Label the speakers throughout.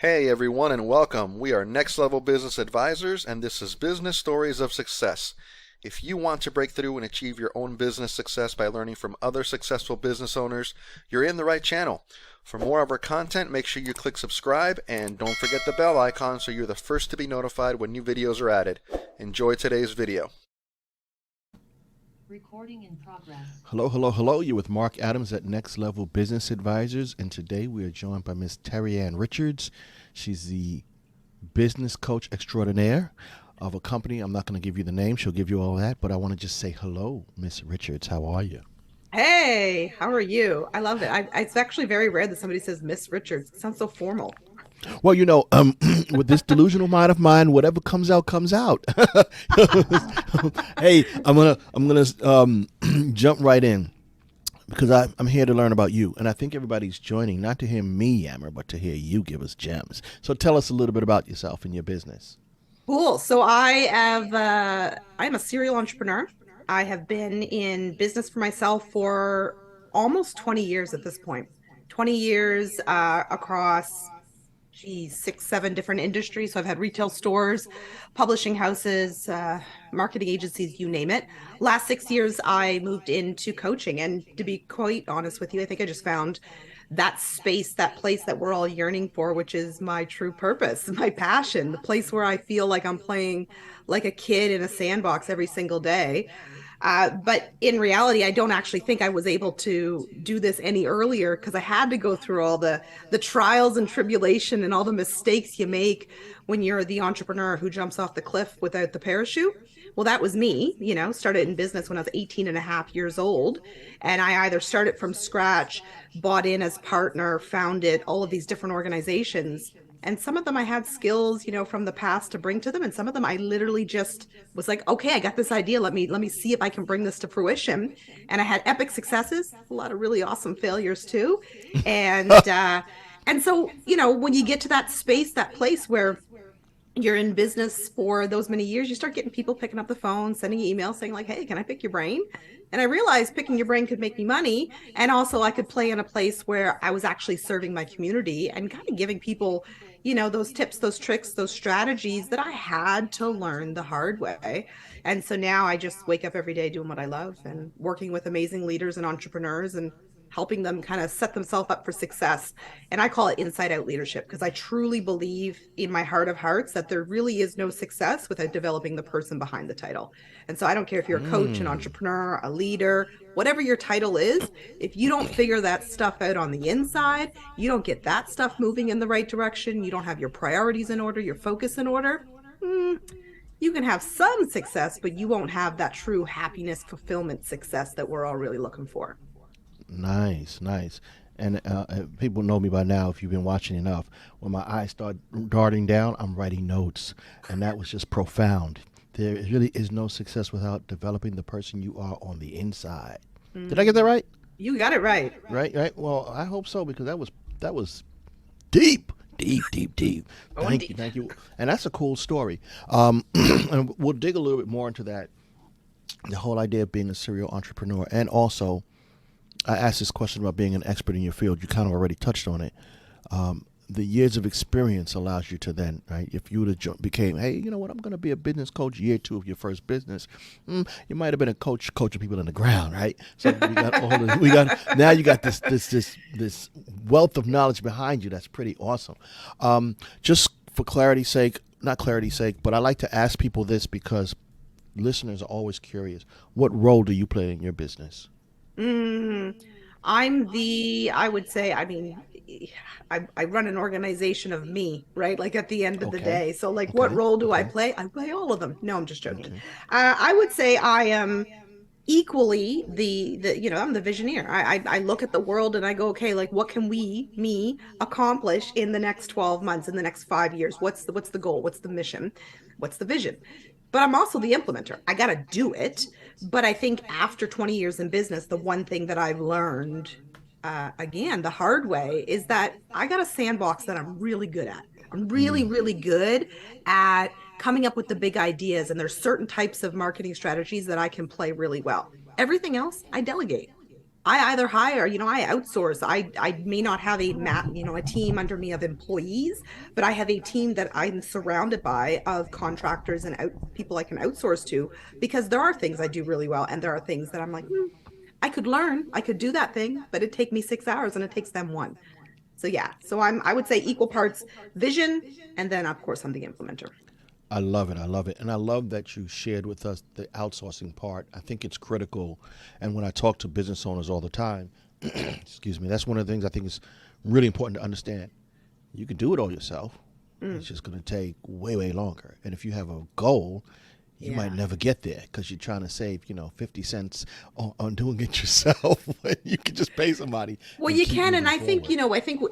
Speaker 1: Hey everyone, and welcome. We are Next Level Business Advisors, and this is Business Stories of Success. If you want to break through and achieve your own business success by learning from other successful business owners, you're in the right channel. For more of our content, make sure you click subscribe and don't forget the bell icon so you're the first to be notified when new videos are added. Enjoy today's video.
Speaker 2: Recording in progress.
Speaker 3: Hello. You're with Marc Adams at Next Level Business Advisors, and today we are joined by Miss Terri Ann Richards. She's the business coach extraordinaire of a company. I'm not going to give you the name. She'll give you all that, but I want to just say hello, Miss Richards. How are you?
Speaker 4: Hey, how are you? I love it. It's actually very rare that somebody says Miss Richards. It sounds so formal.
Speaker 3: Well, with this delusional mind of mine, whatever comes out comes out. Hey, I'm gonna jump right in because I'm here to learn about you, and I think everybody's joining not to hear me yammer, but to hear you give us gems. So tell us a little bit about yourself and your business.
Speaker 4: Cool. So I'm a serial entrepreneur. I have been in business for myself for almost 20 years at this point. 20 years across 6, 7 different industries. So I've had retail stores, publishing houses, marketing agencies, you name it. Last 6 years, I moved into coaching. And to be quite honest with you, I think I just found that space, that place that we're all yearning for, which is my true purpose, my passion, the place where I feel like I'm playing like a kid in a sandbox every single day. But in reality, I don't actually think I was able to do this any earlier because I had to go through all the trials and tribulation and all the mistakes you make when you're the entrepreneur who jumps off the cliff without the parachute. Well, that was me, started in business when I was 18 and a half years old. And I either started from scratch, bought in as partner, founded all of these different organizations. And some of them I had skills, from the past to bring to them. And some of them I literally just was like, okay, I got this idea. Let me see if I can bring this to fruition. And I had epic successes, a lot of really awesome failures too. And so, when you get to that space, that place where you're in business for those many years, you start getting people picking up the phone, sending emails saying like, hey, can I pick your brain? And I realized picking your brain could make me money. And also I could play in a place where I was actually serving my community and kind of giving people, those tips, those tricks, those strategies that I had to learn the hard way. And so now I just wake up every day doing what I love and working with amazing leaders and entrepreneurs and helping them kind of set themselves up for success. And I call it inside out leadership because I truly believe in my heart of hearts that there really is no success without developing the person behind the title. And so I don't care if you're a coach, an entrepreneur, a leader, whatever your title is, if you don't figure that stuff out on the inside, you don't get that stuff moving in the right direction, you don't have your priorities in order, your focus in order, you can have some success, but you won't have that true happiness, fulfillment success that we're all really looking for.
Speaker 3: Nice. And people know me by now if you've been watching enough. When my eyes start darting down, I'm writing notes. And that was just profound. There really is no success without developing the person you are on the inside. Did I get that right?
Speaker 4: You got it right.
Speaker 3: Right. Well, I hope so because that was deep. Thank you. And that's a cool story. And we'll dig a little bit more into that. The whole idea of being a serial entrepreneur, and also I asked this question about being an expert in your field. You kind of already touched on it. The years of experience allows you to then, right? If you would have became, hey, you know what, I'm going to be a business coach year 2 of your first business. You might have been a coaching people in the ground, right? So now you got this wealth of knowledge behind you. That's pretty awesome. Just for clarity's sake, not clarity's sake, but I like to ask people this because listeners are always curious. What role do you play in your business?
Speaker 4: I would say, I run an organization of me, right? Like at the end of the day. So like, what role do I play? I play all of them. No, I'm just joking.
Speaker 3: Okay.
Speaker 4: I would say I am equally I'm the visioneer. I look at the world and I go, okay, like what can me accomplish in the next 12 months, in the next 5 years? What's the goal? What's the mission? What's the vision? But I'm also the implementer. I got to do it. But I think after 20 years in business, the one thing that I've learned, again, the hard way, is that I got a sandbox that I'm really good at. I'm really, really good at coming up with the big ideas. And there's certain types of marketing strategies that I can play really well. Everything else, I delegate. I either hire, I outsource. I may not have a team under me of employees, but I have a team that I'm surrounded by of contractors and people I can outsource to, because there are things I do really well, and there are things that I'm like, I could learn, I could do that thing, but it'd take me 6 hours and it takes them one. So yeah, so I would say equal parts vision, and then of course I'm the implementer.
Speaker 3: I love it. I love it. And I love that you shared with us the outsourcing part. I think it's critical. And when I talk to business owners all the time, excuse me, that's one of the things I think is really important to understand. You can do it all yourself. It's just going to take way, way longer. And if you have a goal, you might never get there because you're trying to save, 50 cents on doing it yourself. You can just pay somebody.
Speaker 4: Well, you can. And I think,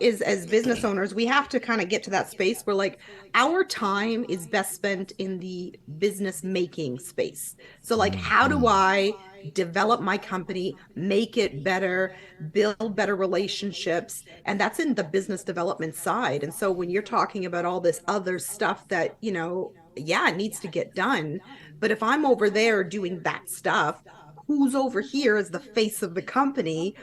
Speaker 4: as business owners, we have to kind of get to that space where like our time is best spent in the business making space. So like, how do I develop my company, make it better, build better relationships? And that's in the business development side. And so when you're talking about all this other stuff that, it needs to get done. But if I'm over there doing that stuff, who's over here as the face of the company,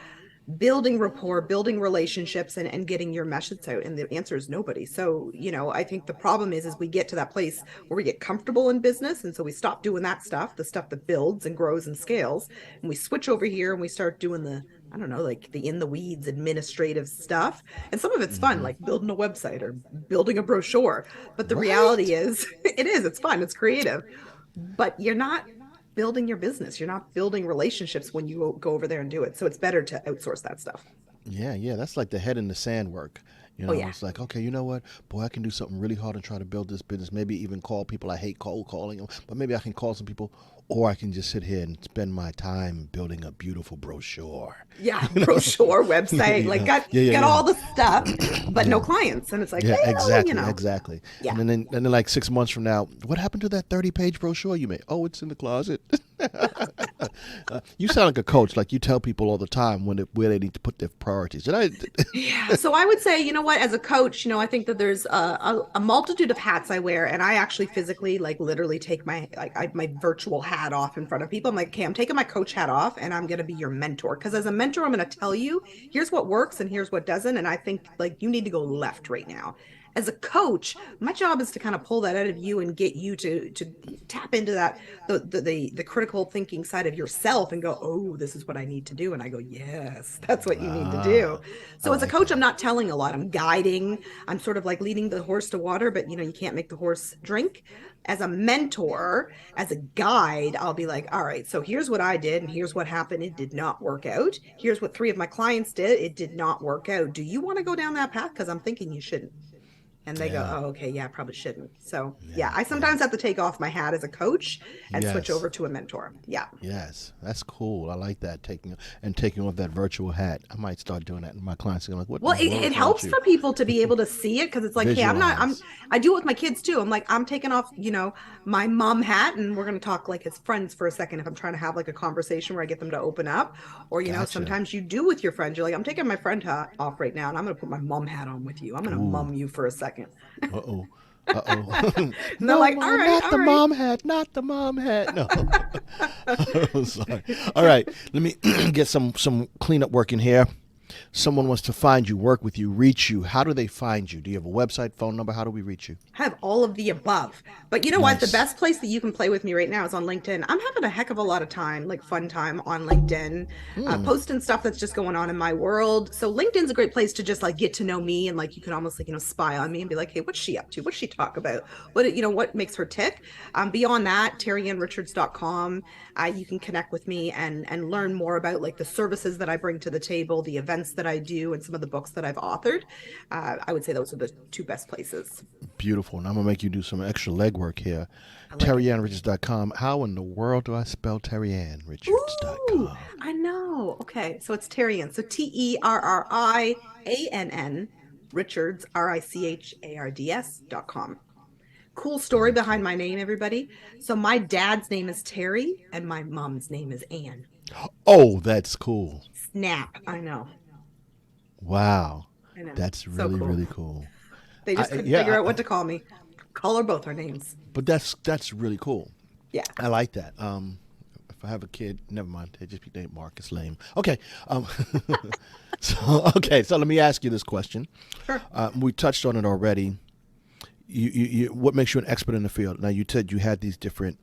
Speaker 4: building rapport, building relationships, and getting your message out? And the answer is nobody. So, I think the problem is we get to that place where we get comfortable in business. And so we stop doing that stuff, the stuff that builds and grows and scales. And we switch over here and we start doing the in the weeds administrative stuff. And some of it's fun, like building a website or building a brochure. But the reality is, it's fun, it's creative. But you're not building your business. You're not building relationships when you go over there and do it. So it's better to outsource that stuff.
Speaker 3: Yeah. That's like the head in the sand work. It's like, okay, you know what? Boy, I can do something really hard and try to build this business. Maybe even call people. I hate cold calling them, but maybe I can call some people, or I can just sit here and spend my time building a beautiful brochure.
Speaker 4: Yeah, brochure, website, got all the stuff, but no clients. And it's like,
Speaker 3: exactly.
Speaker 4: Yeah.
Speaker 3: And then like 6 months from now, what happened to that 30-page brochure you made? Oh, it's in the closet. You sound like a coach. Like you tell people all the time where they need to put their priorities.
Speaker 4: Yeah. So I would say, as a coach, I think that there's a multitude of hats I wear, and I actually physically, like literally take my virtual hat off in front of people. I'm like, okay, I'm taking my coach hat off and I'm going to be your mentor. Because as a mentor, I'm going to tell you, here's what works and here's what doesn't. And I think like you need to go left right now. As a coach, my job is to kind of pull that out of you and get you to tap into that, the critical thinking side of yourself and go, oh, this is what I need to do. And I go, yes, that's what you need to do. So as a coach, I'm not telling a lot. I'm guiding. I'm sort of like leading the horse to water, but you can't make the horse drink. As a mentor, as a guide, I'll be like, all right, so here's what I did and here's what happened. It did not work out. Here's what 3 of my clients did. It did not work out. Do you want to go down that path? Because I'm thinking you shouldn't. And they go, oh, okay, yeah, probably shouldn't. So I sometimes have to take off my hat as a coach and switch over to a mentor. Yeah.
Speaker 3: Yes, that's cool. I like that, taking off that virtual hat. I might start doing that. And my clients are like, what?
Speaker 4: Well, it helps for people to be able to see it, because it's like,
Speaker 3: visualize.
Speaker 4: hey, I do it with my kids too. I'm like, I'm taking off, my mom hat, and we're going to talk like as friends for a second if I'm trying to have like a conversation where I get them to open up. Or,
Speaker 3: Gotcha.
Speaker 4: Sometimes you do with your friends. You're like, I'm taking my friend hat off right now and I'm going to put my mom hat on with you. I'm going to mum you for a second.
Speaker 3: Uh-oh.
Speaker 4: And
Speaker 3: No,
Speaker 4: they're like,
Speaker 3: Mom,
Speaker 4: all right,
Speaker 3: not the mom hat, not the mom hat. No. I'm sorry. All right, let me get some cleanup work in here. Someone wants to find you, work with you, reach you. How do they find you? Do you have a website, phone number? How do we reach you?
Speaker 4: I have all of the above. But you know what? The best place that you can play with me right now is on LinkedIn. I'm having a heck of a lot of time, like fun time on LinkedIn, posting stuff that's just going on in my world. So LinkedIn's a great place to just like get to know me, and like you can almost like, spy on me and be like, hey, what's she up to? What's she talk about? What makes her tick? Beyond that, terriannrichards.com. You can connect with me and learn more about like the services that I bring to the table, the events that I do, and some of the books that I've authored. I would say those are the 2 best places.
Speaker 3: Beautiful. And I'm going to make you do some extra legwork here. TerriAnnRichards.com. How in the world do I spell TerriAnnRichards.com?
Speaker 4: Ooh, I know. Okay. So it's Terri Ann. So TerriAnn, Richards, RICHARDS.com. Cool story behind my name, everybody. So my dad's name is Terry and my mom's name is Ann.
Speaker 3: Oh, that's cool.
Speaker 4: Snap. I know.
Speaker 3: Wow.
Speaker 4: I know.
Speaker 3: That's
Speaker 4: So
Speaker 3: really,
Speaker 4: cool.
Speaker 3: really cool.
Speaker 4: They just couldn't figure out what to call me. Call her both our names.
Speaker 3: But that's really cool.
Speaker 4: Yeah.
Speaker 3: I like that. If I have a kid, never mind. They just be named Mark. It's lame. Okay. Um, so let me ask you this question.
Speaker 4: Sure.
Speaker 3: We touched on it already. What makes you an expert in the field? Now, you said you had these different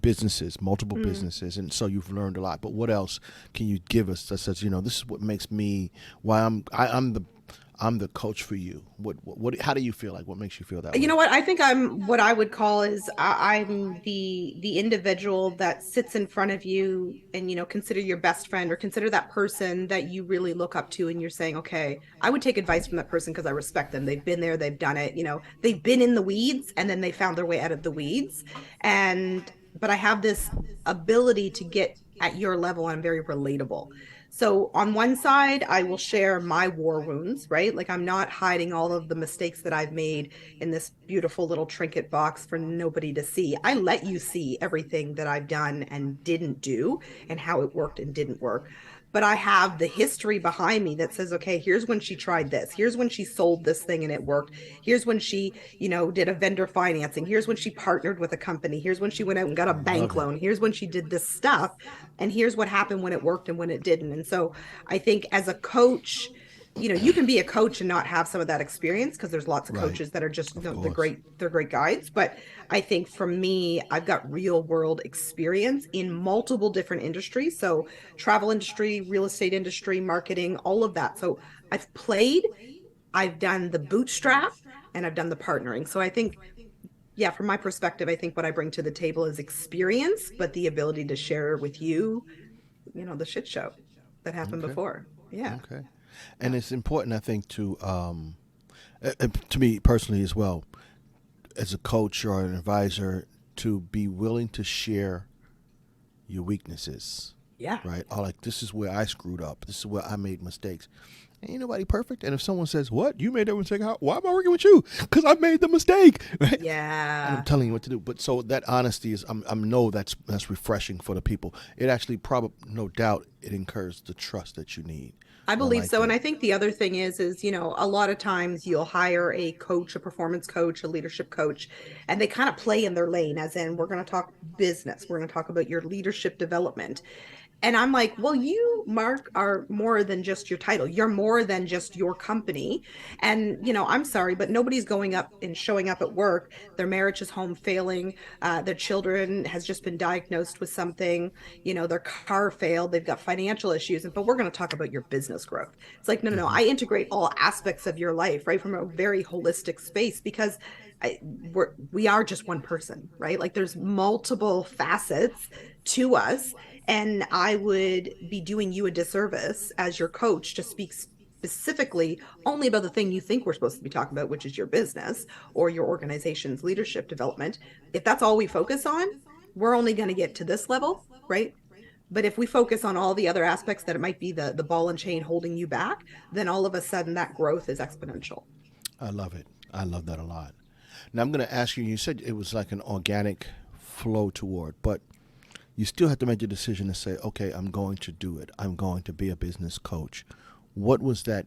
Speaker 3: businesses, multiple businesses, and so you've learned a lot. But what else can you give us that says, this is what makes me why I'm the coach for you? What how do you feel like? What makes you feel that
Speaker 4: You
Speaker 3: way?
Speaker 4: know what? I think I'm what I would call is I'm the individual that sits in front of you and consider your best friend or consider that person that you really look up to and you're saying, okay, I would take advice from that person because I respect them. They've been there, they've done it, they've been in the weeds and then they found their way out of the weeds. And but I have this ability to get at your level. I'm very relatable. So on one side, I will share my war wounds, right? Like I'm not hiding all of the mistakes that I've made in this beautiful little trinket box for nobody to see. I let you see everything that I've done and didn't do and how it worked and didn't work. But I have the history behind me that says, okay, here's when she tried this. Here's when she sold this thing and it worked. Here's when she, did a vendor financing. Here's when she partnered with a company. Here's when she went out and got a bank
Speaker 3: Love it.
Speaker 4: loan. Here's when she did this stuff. And here's what happened when it worked and when it didn't. And so I think as a coach, you can be a coach and not have some of that experience because there's lots of
Speaker 3: Right.
Speaker 4: coaches that are just,
Speaker 3: Of course.
Speaker 4: they're great guides. But I think for me, I've got real world experience in multiple different industries. So travel industry, real estate industry, marketing, all of that. So I've played, I've done the bootstrap, and I've done the partnering. So I think, yeah, from my perspective, I think what I bring to the table is experience, but the ability to share with you, the shit show that happened
Speaker 3: Okay.
Speaker 4: before. Yeah.
Speaker 3: Okay.
Speaker 4: Yeah.
Speaker 3: And it's important, I think, to me personally as well, as a coach or an advisor, to be willing to share your weaknesses,
Speaker 4: Yeah.
Speaker 3: right? Or like, this is where I screwed up. This is where I made mistakes. Ain't nobody perfect. And if someone says, "What, you made that mistake? Why am I working with you? Because I made the mistake," right? And I'm
Speaker 4: Yeah.
Speaker 3: telling you what to do. But so that honesty is, I'm know that's refreshing for the people. It actually probably, no doubt, it incurs the trust that you need.
Speaker 4: I
Speaker 3: And I
Speaker 4: believe
Speaker 3: like
Speaker 4: so. And
Speaker 3: that.
Speaker 4: I think the other thing is, a lot of times you'll hire a coach, a performance coach, a leadership coach, and they kind of play in their lane, as in, we're going to talk business. We're going to talk about your leadership development. And I'm like, well, you, Mark, are more than just your title. You're more than just your company. And, I'm sorry, but nobody's going up and showing up at work. Their marriage is home failing. Their children has just been diagnosed with something. Their car failed. They've got financial issues. But we're going to talk about your business growth. It's like, no, no, no.
Speaker 3: Hmm.
Speaker 4: I integrate all aspects of your life, right? From a very holistic space because we are just one person, right? Like there's multiple facets to us, and I would be doing you a disservice as your coach to speak specifically only about the thing you think we're supposed to be talking about, which is your business or your organization's leadership development. If that's all we focus on, we're only going to get to this level, right? But if we focus on all the other aspects that it might be the ball and chain holding you back, then all of a sudden that growth is exponential.
Speaker 3: I love it. I love that a lot. Now I'm going to ask you. You said it was like an organic flow toward, but you still have to make the decision to say, okay, I'm going to do it. I'm going to be a business coach. What was that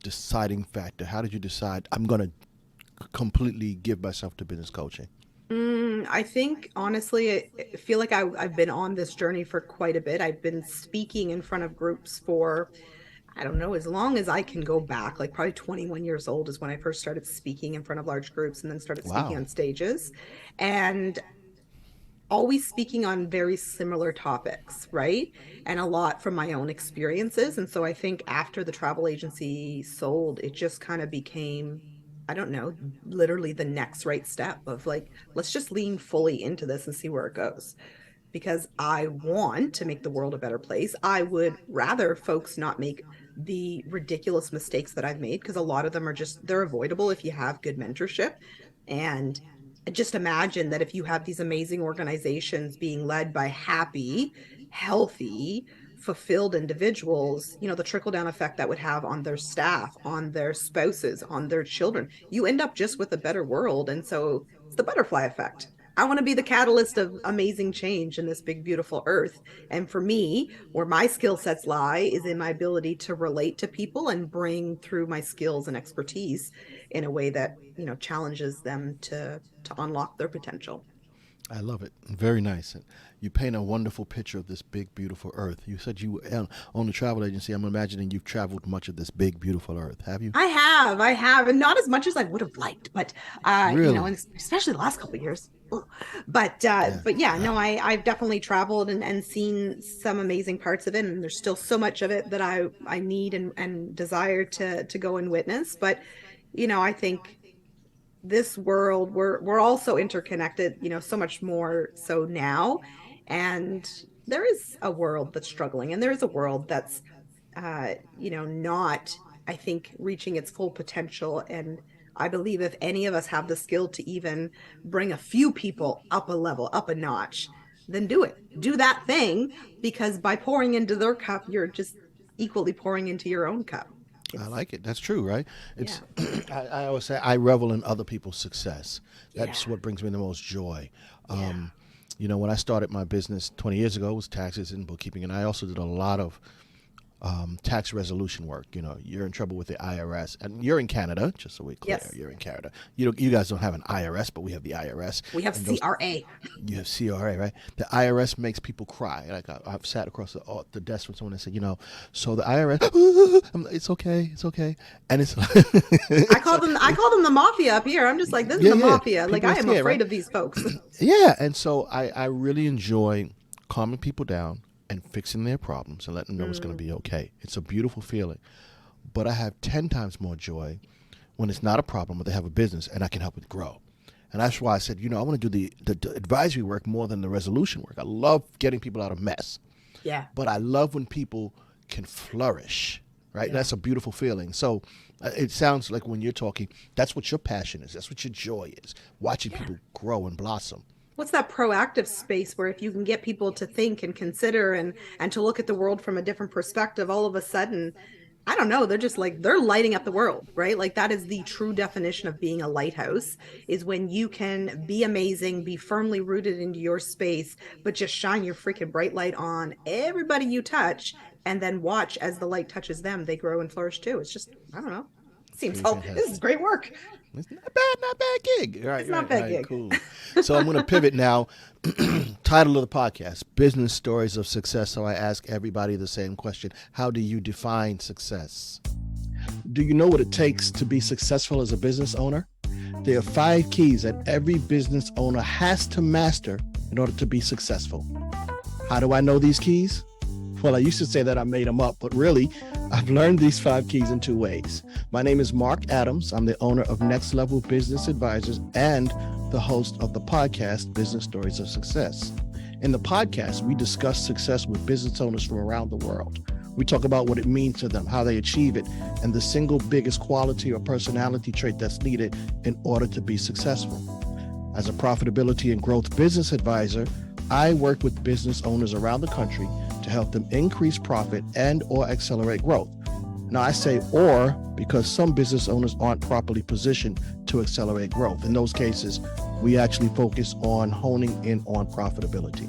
Speaker 3: deciding factor? How did you decide I'm going to completely give myself to business coaching?
Speaker 4: I think honestly, I feel like I've been on this journey for quite a bit. I've been speaking in front of groups for, I don't know, as long as I can go back, like probably 21 years old is when I first started speaking in front of large groups and then started speaking
Speaker 3: Wow.
Speaker 4: on stages. And always speaking on very similar topics, right? And a lot from my own experiences. And so I think after the travel agency sold, it just kind of became, I don't know, literally the next right step of like, let's just lean fully into this and see where it goes. Because I want to make the world a better place. I would rather folks not make the ridiculous mistakes that I've made because a lot of them are just, they're avoidable if you have good mentorship. And just imagine that if you have these amazing organizations being led by happy, healthy, fulfilled individuals, the trickle down effect that would have on their staff, on their spouses, on their children, you end up just with a better world. And so it's the butterfly effect. I want to be the catalyst of amazing change in this big, beautiful earth. And for me, where my skill sets lie is in my ability to relate to people and bring through my skills and expertise in a way that, challenges them to unlock their potential.
Speaker 3: I love it. Very nice. And you paint a wonderful picture of this big, beautiful earth. You said you own a travel agency. I'm imagining you've traveled much of this big, beautiful earth. Have you?
Speaker 4: I have, and not as much as I would have liked, but
Speaker 3: Really?
Speaker 4: and especially the last couple of years. Ugh.
Speaker 3: Yeah.
Speaker 4: But yeah, no, I've definitely traveled and seen some amazing parts of it, and there's still so much of it that I need and desire to go and witness. But I think this world we're all so interconnected, so much more so now, and there is a world that's struggling, and there is a world that's not, I think, reaching its full potential. And I believe if any of us have the skill to even bring a few people up a level, up a notch, then do it. Do that thing, because by pouring into their cup, you're just equally pouring into your own cup.
Speaker 3: I
Speaker 4: It's,
Speaker 3: like it. That's true, right?
Speaker 4: yeah,
Speaker 3: It's I always say I revel in other people's success.
Speaker 4: yeah,
Speaker 3: That's what brings me the most joy.
Speaker 4: yeah.
Speaker 3: Um, when I started my business 20 years ago, it was taxes and bookkeeping, and I also did a lot of tax resolution work. You're in trouble with the IRS, and you're in Canada. Just so we're clear,
Speaker 4: Yes,
Speaker 3: you're in Canada. You guys don't have an IRS, but we have the IRS,
Speaker 4: we have
Speaker 3: and those
Speaker 4: CRA.
Speaker 3: you have CRA, right? The IRS makes people cry. Like I've sat across the desk from someone that said, so the IRS, I'm like, it's okay, and it's
Speaker 4: I
Speaker 3: it's
Speaker 4: call them I call them the mafia up here. I'm just like, this is
Speaker 3: yeah,
Speaker 4: the
Speaker 3: yeah.
Speaker 4: mafia. Like,
Speaker 3: People are
Speaker 4: I am
Speaker 3: scared,
Speaker 4: afraid
Speaker 3: right?
Speaker 4: of these folks.
Speaker 3: Yeah, and so I really enjoy calming people down and fixing their problems and letting them know it's going to
Speaker 4: Mm,
Speaker 3: be okay. It's a beautiful feeling. But I have 10 times more joy when it's not a problem, but they have a business and I can help it grow. And that's why I said, I want to do the advisory work more than the resolution work. I love getting people out of mess,
Speaker 4: yeah,
Speaker 3: but I love when people can flourish, right?
Speaker 4: yeah,
Speaker 3: That's a beautiful feeling. So it sounds like when you're talking, that's what your passion is. That's what your joy is, watching
Speaker 4: yeah.
Speaker 3: people grow and blossom.
Speaker 4: What's that proactive space where if you can get people to think and consider and to look at the world from a different perspective, all of a sudden, I don't know, they're just like, they're lighting up the world, right? Like, that is the true definition of being a lighthouse, is when you can be amazing, be firmly rooted into your space, but just shine your freaking bright light on everybody you touch, and then watch as the light touches them, they grow and flourish too. It's just, I don't know. Seems
Speaker 3: Pretty
Speaker 4: all this is
Speaker 3: fantastic.
Speaker 4: great work.
Speaker 3: It's not bad gig.
Speaker 4: It's
Speaker 3: Right,
Speaker 4: not
Speaker 3: right,
Speaker 4: bad
Speaker 3: right.
Speaker 4: gig.
Speaker 3: Cool. So I'm going to pivot now. Title of the podcast: Business Stories of Success. So I ask everybody the same question: how do you define success? Do you know what it takes to be successful as a business owner? There are 5 keys that every business owner has to master in order to be successful. How do I know these keys? Well, I used to say that I made them up, but really, I've learned these 5 keys in 2 ways. My name is Marc Adams. I'm the owner of Next Level Business Advisors and the host of the podcast, Business Stories of Success. In the podcast, we discuss success with business owners from around the world. We talk about what it means to them, how they achieve it, and the single biggest quality or personality trait that's needed in order to be successful. As a profitability and growth business advisor, I work with business owners around the country to help them increase profit and or accelerate growth. Now I say or because some business owners aren't properly positioned to accelerate growth. In those cases, we actually focus on honing in on profitability.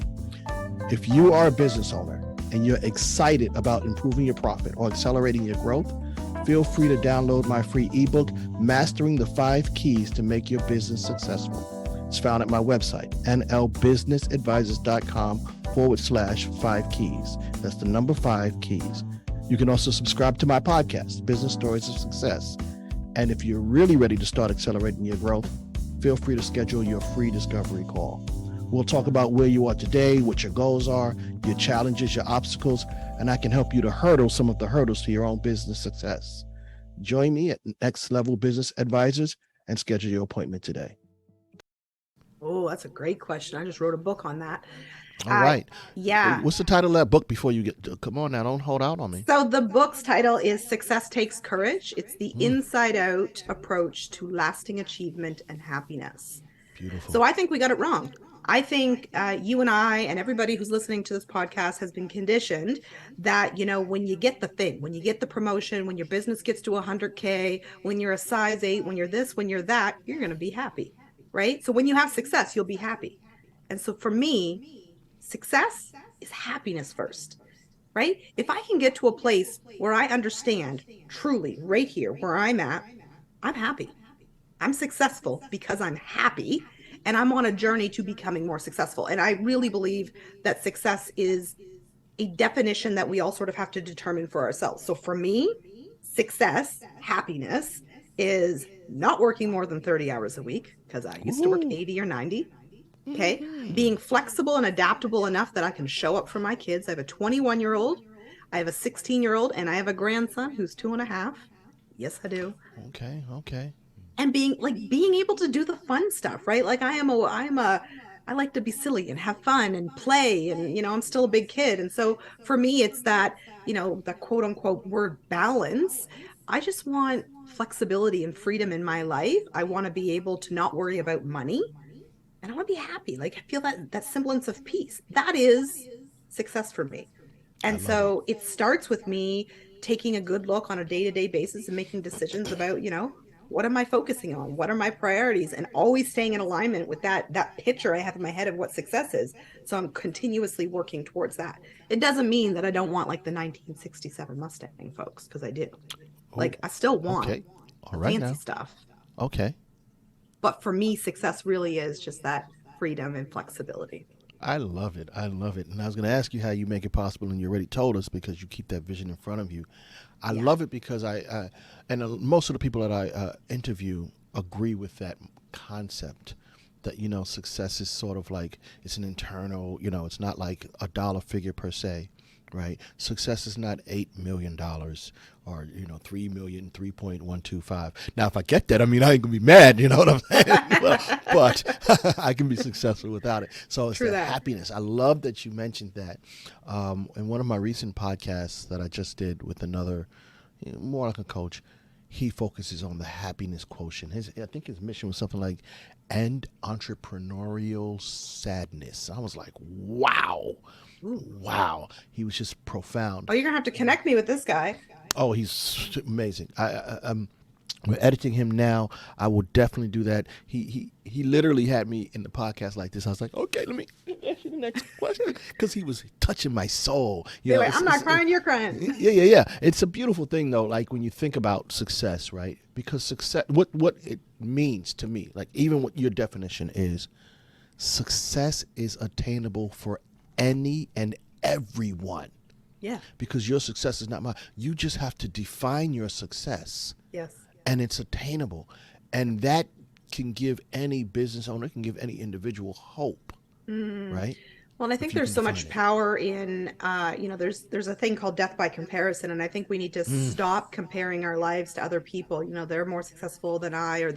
Speaker 3: If you are a business owner and you're excited about improving your profit or accelerating your growth, feel free to download my free ebook, Mastering the 5 Keys to Make Your Business Successful. It's found at my website, nlbusinessadvisors.com/5 keys. That's the number 5 keys. You can also subscribe to my podcast, Business Stories of Success. And if you're really ready to start accelerating your growth, feel free to schedule your free discovery call. We'll talk about where you are today, what your goals are, your challenges, your obstacles, and I can help you to hurdle some of the hurdles to your own business success. Join me at Next Level Business Advisors and schedule your appointment today.
Speaker 4: Oh, that's a great question. I just wrote a book on that.
Speaker 3: All
Speaker 4: Uh,
Speaker 3: right.
Speaker 4: yeah.
Speaker 3: What's the title of that book before you get? Come on now, don't hold out on me.
Speaker 4: So the book's title is Success Takes Courage. It's the
Speaker 3: Mm,
Speaker 4: inside out approach to lasting achievement and happiness. So
Speaker 3: beautiful.
Speaker 4: I think we got it wrong. I think you and I and everybody who's listening to this podcast has been conditioned that, when you get the thing, when you get the promotion, when your business gets to 100K, when you're a size 8, when you're this, when you're that, you're going to be happy, right? So when you have success, you'll be happy. And so for me, success is happiness first, right? If I can get to a place where I understand truly right here where I'm at, I'm happy. I'm successful because I'm happy. and I'm on a journey to becoming more successful. And I really believe that success is a definition that we all sort of have to determine for ourselves. So for me, success, happiness is not working more than 30 hours a week, because I used to work 80 or 90. Okay. Being flexible and adaptable enough that I can show up for my kids. I have a 21-year-old, I have a 16-year-old, and I have a grandson who's 2.5. Yes, I do.
Speaker 3: Okay.
Speaker 4: And being able to do the fun stuff, right? Like I like to be silly and have fun and play, and I'm still a big kid. And so for me, it's that, the quote unquote word balance. I just want flexibility and freedom in my life. I want to be able to not worry about money, and I want to be happy. Like, I feel that semblance of peace. That is success for me. And so it starts with me taking a good look on a day-to-day basis and making decisions about, what am I focusing on? What are my priorities? And always staying in alignment with that picture I have in my head of what success is. So I'm continuously working towards that. It doesn't mean that I don't want like the 1967 Mustang, folks, because I do. Like, I still want
Speaker 3: all right
Speaker 4: fancy
Speaker 3: now.
Speaker 4: stuff.
Speaker 3: Okay.
Speaker 4: But for me, success really is just that freedom and flexibility.
Speaker 3: I love it. And I was going to ask you how you make it possible, and you already told us, because you keep that vision in front of you. I love it because most of the people that I interview agree with that concept that, success is sort of like, it's an internal, it's not like a dollar figure per se, right? Success is not $8 million or, 3 million, 3.125. Now, if I get that, I ain't gonna be mad, you know what I'm saying? but I can be successful without it. So it's that happiness. I love that you mentioned that. In one of my recent podcasts that I just did with another, more like a coach, he focuses on the happiness quotient. I think his mission was something like end entrepreneurial sadness. I was like, wow. Wow. He was just profound.
Speaker 4: Oh, you're going to have to connect me with this guy.
Speaker 3: Oh, he's amazing. We're editing him now. I will definitely do that. He literally had me in the podcast like this. I was like, okay, let me ask you the next question, because he was touching my soul.
Speaker 4: I'm not crying, you're crying.
Speaker 3: Yeah. It's a beautiful thing, though. Like, when you think about success, right? Because success, what it means to me, like, even what your definition is, success is attainable for any and everyone.
Speaker 4: Yeah.
Speaker 3: Because your success is not mine. You just have to define your success.
Speaker 4: Yes.
Speaker 3: And it's attainable. And that can give any business owner, can give any individual hope. Right?
Speaker 4: Well, and I think there's so much power in, there's a thing called death by comparison. And I think we need to stop comparing our lives to other people. They're more successful than I, or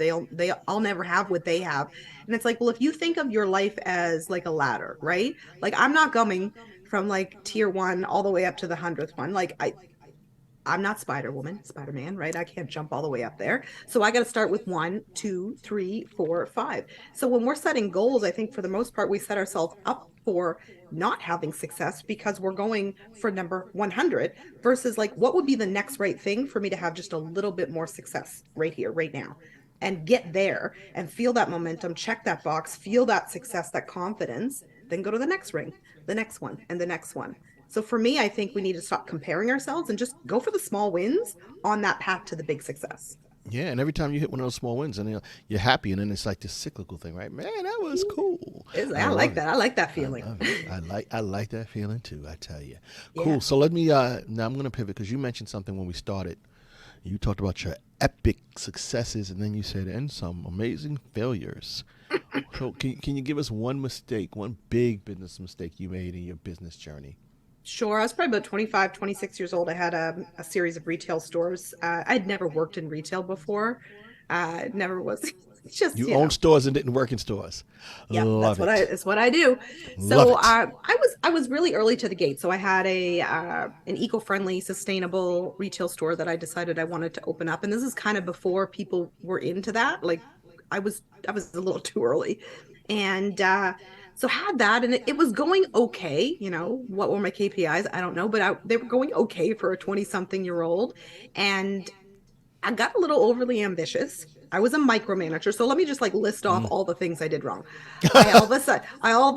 Speaker 4: I'll never have what they have. And it's like, well, if you think of your life as like a ladder, right? Like, I'm not going from like tier 1 all the way up to the 100th one. Like, I'm not Spider-Man, right? I can't jump all the way up there. So I got to start with 1, 2, 3, 4, 5. So when we're setting goals, I think for the most part, we set ourselves up for not having success because we're going for number 100 versus like, what would be the next right thing for me to have just a little bit more success right here, right now, and get there and feel that momentum, check that box, feel that success, that confidence, then go to the next ring, the next one, and the next one. So for me, I think we need to stop comparing ourselves and just go for the small wins on that path to the big success.
Speaker 3: Yeah, and every time you hit one of those small wins, and you're happy, and then it's like this cyclical thing, right? Man, that was cool.
Speaker 4: I like that. I like that feeling.
Speaker 3: I like that feeling too, I tell you.
Speaker 4: Yeah.
Speaker 3: Cool. So let me, now I'm going to pivot, because you mentioned something when we started. You talked about your epic successes, and then you said, and some amazing failures. So can you give us one big business mistake you made in your business journey?
Speaker 4: Sure. I was probably about 25, 26 years old. I had a series of retail stores. I'd never worked in retail before. Never was. Just
Speaker 3: you owned stores and didn't work in stores.
Speaker 4: Yeah, that's what I do. So I was really early to the gate. So I had an eco-friendly, sustainable retail store that I decided I wanted to open up. And this is kind of before people were into that. Like, I was a little too early, and so had that, and it was going okay. What were my KPIs? I don't know, but they were going okay for a 20-something-year-old. And I got a little overly ambitious. I was a micromanager. So let me just like list off all the things I did wrong. I all of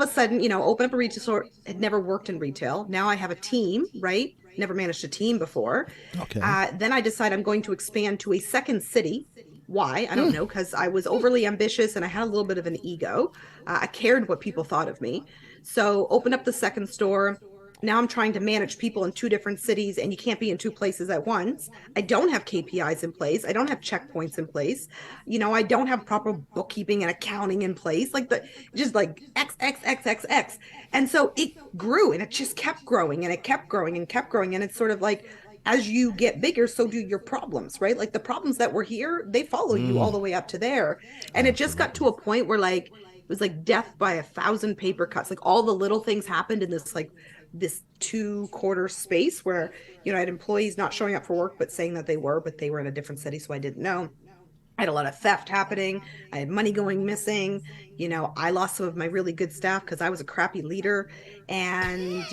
Speaker 4: a sudden, open up a retail store. Had never worked in retail. Now I have a team, right? Never managed a team before.
Speaker 3: Okay.
Speaker 4: Then I decide I'm going to expand to a second city Why? I don't know, because I was overly ambitious and I had a little bit of an ego. I cared what people thought of me. So opened up the second store. Now I'm trying to manage people in 2 different cities, and you can't be in 2 places at once. I don't have KPIs in place. I don't have checkpoints in place. I don't have proper bookkeeping and accounting in place. Like just like X, X, X, X, X. And so it grew and it just kept growing and it kept growing and kept growing. And it's sort of like, as you get bigger, so do your problems, right? Like the problems that were here, they follow you all the way up to there. And it just got to a point where like, it was like death by 1,000 paper cuts. Like all the little things happened in this 2-quarter space where, I had employees not showing up for work, but saying that they were, but they were in a different city. So I didn't know. I had a lot of theft happening. I had money going missing. I lost some of my really good staff because I was a crappy leader. And,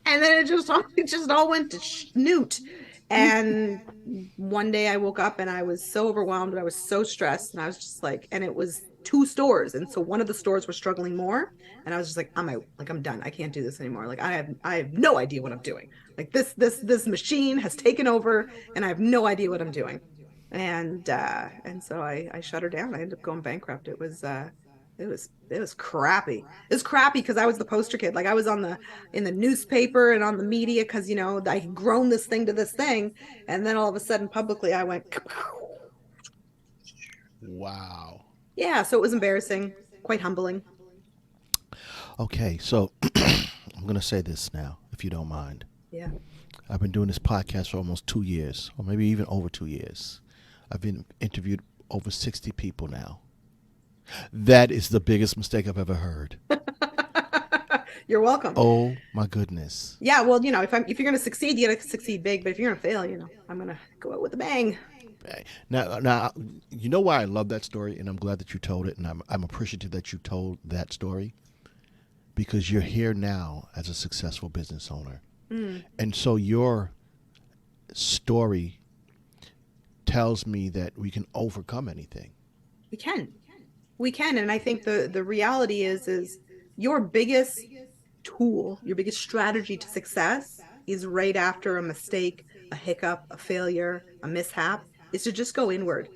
Speaker 4: and then it just all went to snoot. And one day I woke up and I was so overwhelmed and I was so stressed, and I was just like, and it was 2 stores. And so one of the stores were struggling more. And I was just like, I'm out. Like, I'm done. I can't do this anymore. Like, I have no idea what I'm doing. Like this machine has taken over and I have no idea what I'm doing. And so I shut her down. I ended up going bankrupt. It was crappy. It was crappy because I was the poster kid. Like I was in the newspaper and on the media because, I had grown this thing to this thing. And then all of a sudden publicly I went,
Speaker 3: Wow.
Speaker 4: Yeah. So it was embarrassing, quite humbling.
Speaker 3: Okay. So I'm going to say this now, if you don't mind.
Speaker 4: Yeah.
Speaker 3: I've been doing this podcast for almost 2 years, or maybe even over 2 years. I've been interviewed over 60 people now. That is the biggest mistake I've ever heard.
Speaker 4: You're welcome.
Speaker 3: Oh my goodness.
Speaker 4: Yeah, well, if you're going to succeed, you got to succeed big. But if you're going to fail, I'm going to go out with a bang.
Speaker 3: Now, you know why I love that story, and I'm glad that you told it, and I'm appreciative that you told that story, because you're here now as a successful business owner, and so your story tells me that we can overcome anything.
Speaker 4: We can, and I think the reality is your biggest tool, your biggest strategy to success is right after a mistake, a hiccup, a failure, a mishap, is to just go inward.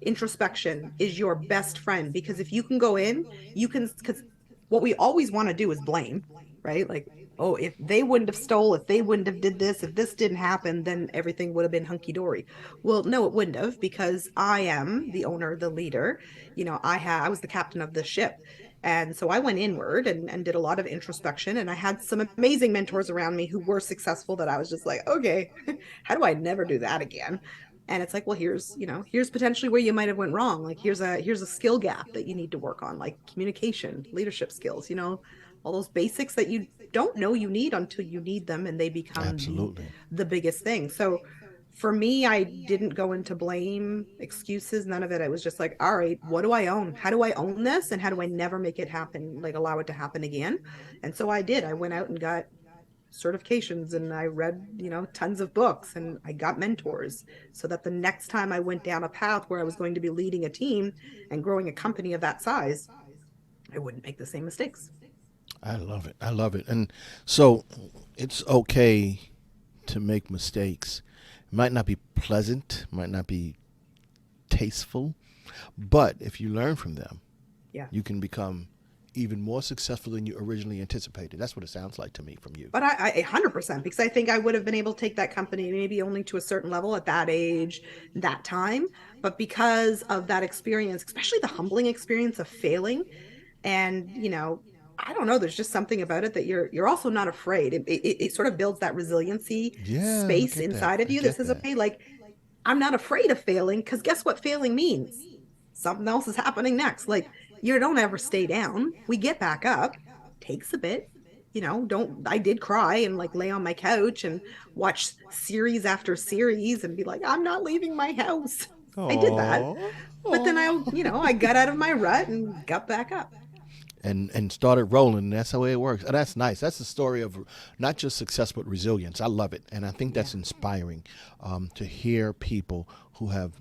Speaker 4: Introspection is your best friend, because if you can go in, because what we always want to do is blame, right? Like, oh, if they wouldn't have stole, if they wouldn't have did this, if this didn't happen, then everything would have been hunky-dory. Well, no, it wouldn't have, because I am the owner, the leader. I was the captain of the ship. And so I went inward and did a lot of introspection, and I had some amazing mentors around me who were successful that I was just like, okay, how do I never do that again? And it's like, well, here's potentially where you might have went wrong. Like here's a skill gap that you need to work on, like communication, leadership skills, all those basics that you don't know you need until you need them, and they become the biggest thing. So for me, I didn't go into blame, excuses, none of it. I was just like, all right, what do I own? How do I own this? And how do I never make it happen, like allow it to happen again? And so I did. I went out and got certifications, and I read, tons of books, and I got mentors, so that the next time I went down a path where I was going to be leading a team and growing a company of that size, I wouldn't make the same mistakes.
Speaker 3: I love it. And so it's okay to make mistakes. It might not be pleasant, might not be tasteful, but if you learn from them, you can become even more successful than you originally anticipated. That's what it sounds like to me from you.
Speaker 4: But I 100%, because I think I would have been able to take that company maybe only to a certain level at that age, that time. But because of that experience, especially the humbling experience of failing, and, I don't know, there's just something about it that you're also not afraid. It sort of builds that resiliency space inside of you that says, okay, like, I'm not afraid of failing, because guess what failing means? Something else is happening next. Like, you don't ever stay down. We get back up. Takes a bit. I did cry and like lay on my couch and watch series after series and be like, I'm not leaving my house. Aww. I did that. But then I got out of my rut and got back up.
Speaker 3: And started rolling. And that's the way it works. And that's nice. That's the story of not just success, but resilience. I love it. And I think that's inspiring to hear people who have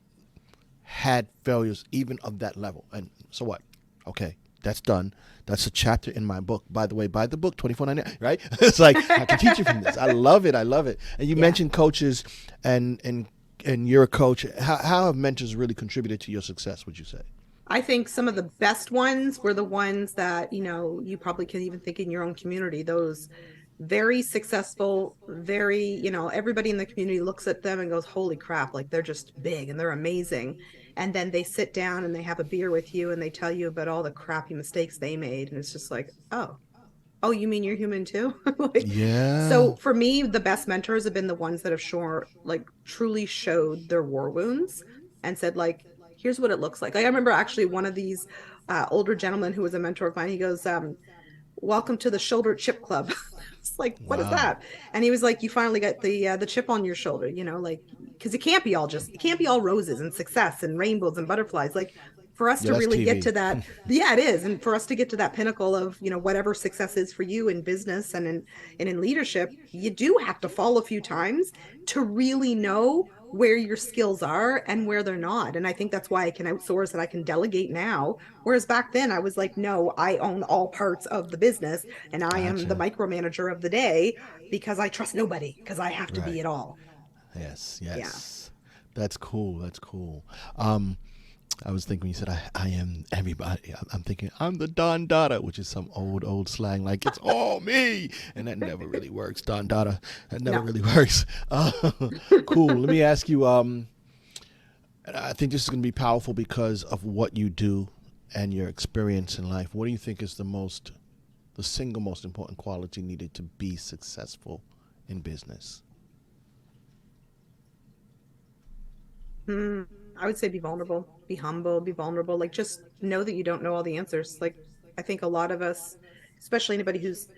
Speaker 3: had failures even of that level. And so what? Okay, that's done. That's a chapter in my book. By the way, buy the book, $24.99, right? It's like, I can teach you from this. I love it. And you mentioned coaches and and you're a coach. How have mentors really contributed to your success, would you say?
Speaker 4: I think some of the best ones were the ones that, you know, you probably can even think in your own community, those very successful, very, you know, everybody in the community looks at them and goes, holy crap, like they're just big and they're amazing. And then they sit down and they have a beer with you and they tell you about all the crappy mistakes they made. And it's just like, oh, you mean you're human too? Like,
Speaker 3: Yeah.
Speaker 4: so for me, the best mentors have been the ones that have shown, like, truly showed their war wounds and said, like, here's what it looks like. I remember actually one of these older gentlemen who was a mentor of mine. He goes, welcome to the shoulder chip club. It's like, what is
Speaker 3: Wow.
Speaker 4: that? And he was like, you finally got the chip on your shoulder, you know, like, because it can't be all roses and success and rainbows and butterflies. Like, for us
Speaker 3: Yeah,
Speaker 4: to
Speaker 3: that's
Speaker 4: really get
Speaker 3: TV.
Speaker 4: to that, yeah, it is. And for us to get to that pinnacle of, you know, whatever success is for you in business and in leadership, you do have to fall a few times to really know where your skills are and where they're not. And I think that's why I can outsource and I can delegate now. Whereas back then I was like, no, I own all parts of the business and I am the
Speaker 3: Gotcha.
Speaker 4: micromanager of the day because I trust nobody because I have to be
Speaker 3: Right.
Speaker 4: it all.
Speaker 3: Yes.
Speaker 4: Yeah.
Speaker 3: Yes. That's cool. That's cool. Um, I was thinking when you said I am everybody. I'm thinking I'm the Don Dada, which is some old slang like it's all me, and that never really works. Don Dada, that never
Speaker 4: No.
Speaker 3: really works. Cool. Let me ask you. I think this is going to be powerful because of what you do and your experience in life. What do you think is the single most important quality needed to be successful in business?
Speaker 4: Hmm. I would say be vulnerable, be humble, be vulnerable. Like just know that you don't know all the answers. Like I think a lot of us, especially anybody who's,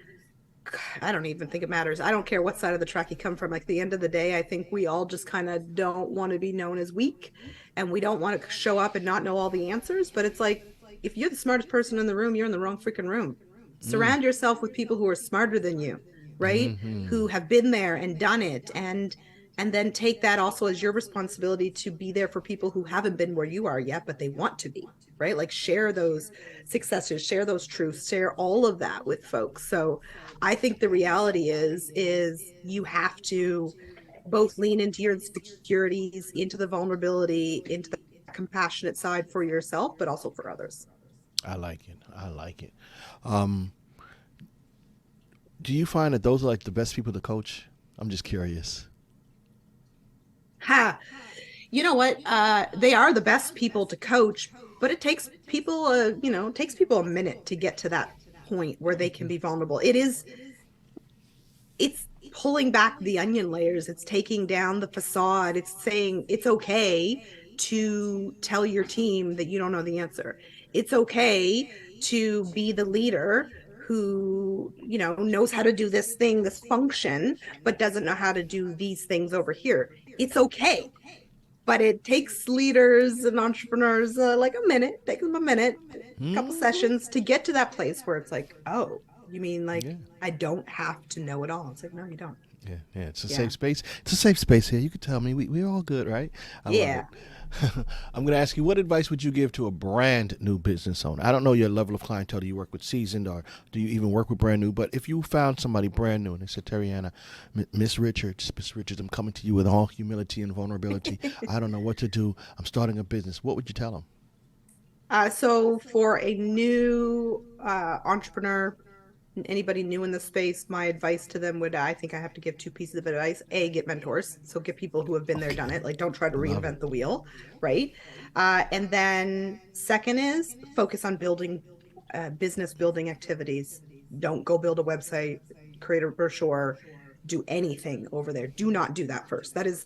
Speaker 4: I don't even think it matters. I don't care what side of the track you come from. Like at the end of the day, I think we all just kind of don't want to be known as weak and we don't want to show up and not know all the answers. But it's like, if you're the smartest person in the room, you're in the wrong freaking room.
Speaker 3: Mm.
Speaker 4: Surround yourself with people who are smarter than you, right?
Speaker 3: Hmm.
Speaker 4: Who have been there and done it and then take that also as your responsibility to be there for people who haven't been where you are yet, but they want to be, right? Like share those successes, share those truths, share all of that with folks. So I think the reality is you have to both lean into your insecurities, into the vulnerability, into the compassionate side for yourself, but also for others.
Speaker 3: I like it. I like it. Um, do you find that those are like the best people to coach? I'm just curious.
Speaker 4: Ha. You know what? They are the best people to coach, but it takes people, it takes people a minute to get to that point where they can be vulnerable. It's pulling back the onion layers. It's taking down the facade. It's saying it's okay to tell your team that you don't know the answer. It's okay to be the leader who, knows how to do this thing, this function, but doesn't know how to do these things over here. It's okay, but it takes leaders and entrepreneurs like a minute, take them a minute, a couple
Speaker 3: Hmm.
Speaker 4: sessions to get to that place where it's like, oh, you mean like
Speaker 3: Yeah.
Speaker 4: I don't have to know it all? It's like, no, you don't.
Speaker 3: Yeah, yeah, it's a
Speaker 4: Yeah.
Speaker 3: safe space. It's a safe space here. You can tell me we're all good, right? I love it.
Speaker 4: Yeah.
Speaker 3: I'm going to ask you, what advice would you give to a brand new business owner? I don't know your level of clientele. Do you work with seasoned or do you even work with brand new? But if you found somebody brand new and they said, Terri Ann, Miss Richards, I'm coming to you with all humility and vulnerability. I don't know what to do. I'm starting a business. What would you tell them?
Speaker 4: So for a new entrepreneur, anybody new in the space, my advice to them would, I think I have to give two pieces of advice. A, get mentors. So get people who have been there,
Speaker 3: Okay.
Speaker 4: done it. Like, don't try to
Speaker 3: Love it.
Speaker 4: reinvent the wheel, right? And then second is focus on building business building activities. Don't go build a website, create a brochure, do anything over there. Do not do that first. That is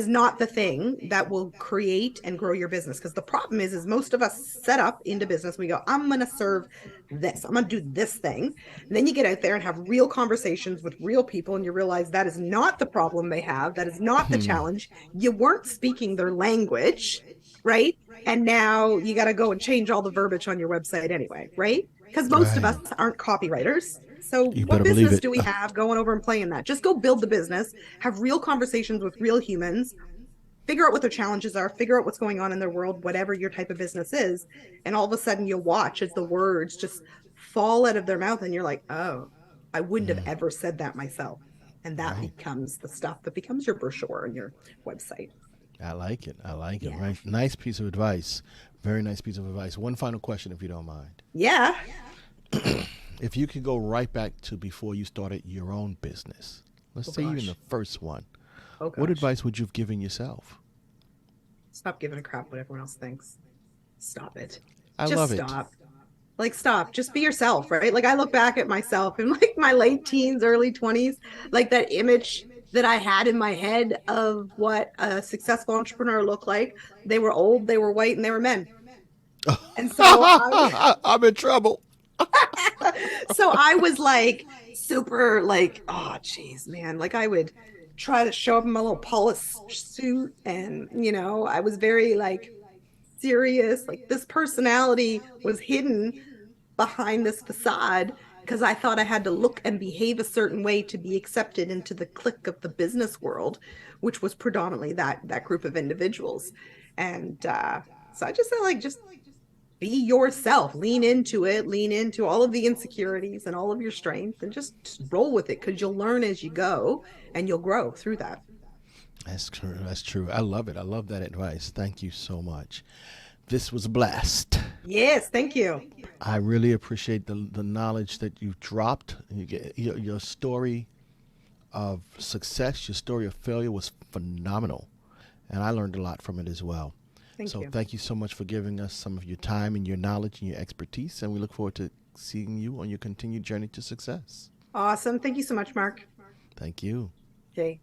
Speaker 4: not the thing that will create and grow your business. Because the problem is most of us set up into business. We go, I'm gonna serve this, I'm gonna do this thing. And then you get out there and have real conversations with real people, and you realize that is not the problem they have, that is not the challenge. You weren't speaking their language, right? And now you got to go and change all the verbiage on your website anyway, right? Because most of us
Speaker 3: Right.
Speaker 4: aren't copywriters. So
Speaker 3: You
Speaker 4: what
Speaker 3: better believe
Speaker 4: business
Speaker 3: it.
Speaker 4: do we have going over and playing that? Just go build the business, have real conversations with real humans, figure out what their challenges are, figure out what's going on in their world, whatever your type of business is. And all of a sudden you'll watch as the words just fall out of their mouth and you're like, oh, I wouldn't have ever said that myself. And that
Speaker 3: Right.
Speaker 4: becomes the stuff that becomes your brochure and your website.
Speaker 3: I like it. I like it.
Speaker 4: Yeah.
Speaker 3: Right. Nice piece of advice. Very nice piece of advice. One final question, if you don't mind.
Speaker 4: Yeah.
Speaker 3: If you could go right back to before you started your own business, let's
Speaker 4: Oh,
Speaker 3: say even
Speaker 4: gosh.
Speaker 3: the first one,
Speaker 4: Oh,
Speaker 3: what
Speaker 4: gosh.
Speaker 3: advice would you have given yourself?
Speaker 4: Stop giving a crap what everyone else thinks. Stop it.
Speaker 3: I
Speaker 4: Just
Speaker 3: love it.
Speaker 4: stop. Like, stop. Just be yourself, right? Like, I look back at myself in like my late teens, early 20s, like that image that I had in my head of what a successful entrepreneur looked like. They were old, they were white, and they were men. And so
Speaker 3: I'm in trouble.
Speaker 4: I was like super like, oh geez, man. Like I would try to show up in my little polo suit and I was very like serious. Like this personality was hidden behind this facade because I thought I had to look and behave a certain way to be accepted into the clique of the business world, which was predominantly that group of individuals. And so I just said like just be yourself, lean into it, lean into all of the insecurities and all of your strength and just roll with it because you'll learn as you go and you'll grow through that.
Speaker 3: That's true. That's true. I love it. I love that advice. Thank you so much. This was a blast.
Speaker 4: Yes, thank you.
Speaker 3: I really appreciate the knowledge that you've dropped. You get, your story of success, your story of failure was phenomenal. And I learned a lot from it as well.
Speaker 4: Thank you.
Speaker 3: Thank you so much for giving us some of your time and your knowledge and your expertise. And we look forward to seeing you on your continued journey to success.
Speaker 4: Awesome. Thank you so much, Mark.
Speaker 3: Thank you.
Speaker 4: Okay.